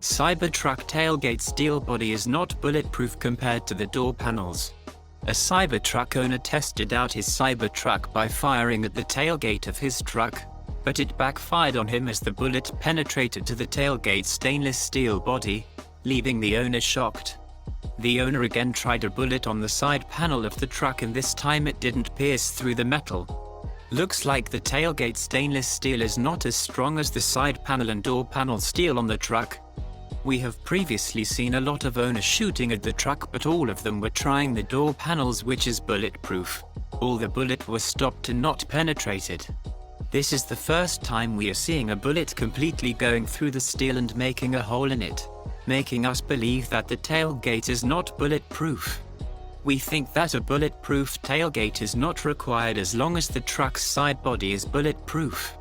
Cybertruck tailgate steel body is not bulletproof compared to the door panels. A Cybertruck owner tested out his Cybertruck by firing at the tailgate of his truck, but it backfired on him as the bullet penetrated to the tailgate stainless steel body, leaving the owner shocked. The owner again tried a bullet on the side panel of the truck, and this time it didn't pierce through the metal. Looks like the tailgate stainless steel is not as strong as the side panel and door panel steel on the truck. We have previously seen a lot of owners shooting at the truck, but all of them were trying the door panels, which is bulletproof. All the bullet was stopped and not penetrated. This is the first time we are seeing a bullet completely going through the steel and making a hole in it, making us believe that the tailgate is not bulletproof. We think that a bulletproof tailgate is not required as long as the truck's side body is bulletproof.